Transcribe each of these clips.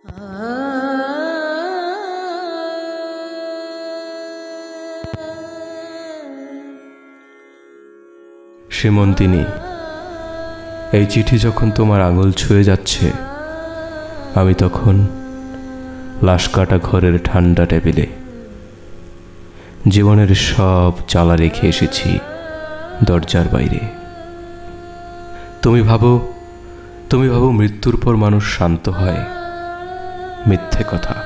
সীমন্তিনী, এই চিঠি যখন তোমার আঙুল ছুঁয়ে যাচ্ছে, আমি তখন লাশ কাটা ঘরের ঠান্ডা টেবিলে জীবনের সব জ্বালা রেখে এসেছি দরজার বাইরে। তুমি ভাবো মৃত্যুর পর মানুষ শান্ত হয়। মিথ্যে কথা।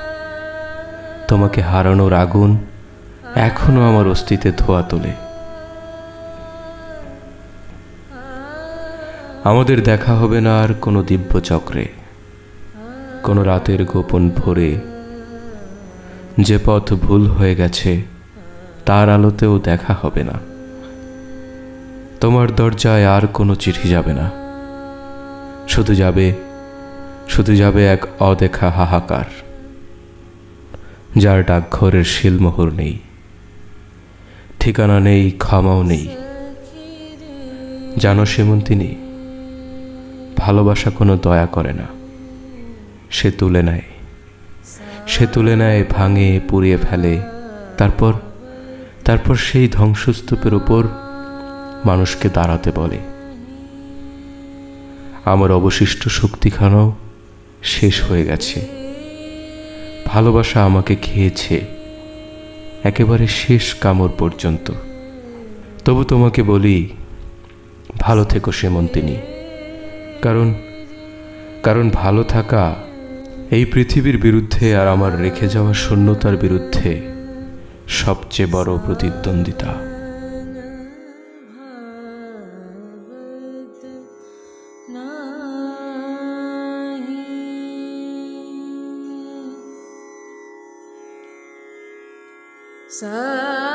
তোমাকে হারানোর আগুন এখনো আমার অস্তিত্বে ধোঁয়া তোলে। আমাদের দেখা হবে না আর কোনো দিব্য চক্রে, কোনো রাতের গোপন ভোরে। যে পথ ভুল হয়ে গেছে তার আলোতেও দেখা হবে না। তোমার দরজায় আর কোনো চিঠি যাবে না, শুধু যাবে এক অদেখা হাহাকার, যার ডাকঘরের শিলমোহর নেই, ঠিকানা নেই, ক্ষমাও নেই। জানো সীমন্তিনী, ভালোবাসা কোনো দয়া করে না, সে তুলে নেয়, ভাঙে, পুড়িয়ে ফেলে। তারপর সেই ধ্বংসস্তূপের উপর মানুষকে দাঁড়াতে বলে। আমার অবশিষ্ট শক্তিখানাও শেষ হয়ে গেছে। ভালোবাসা আমাকে খেয়েছে একেবারে শেষ কামড় পর্যন্ত। তবু তোমাকে বলি, ভালো থেকো সীমন্তিনী। কারণ ভালো থাকা এই পৃথিবীর বিরুদ্ধে আর আমার রেখে যাওয়া শূন্যতার বিরুদ্ধে সবচেয়ে বড় প্রতিদ্বন্দ্বিতা। सा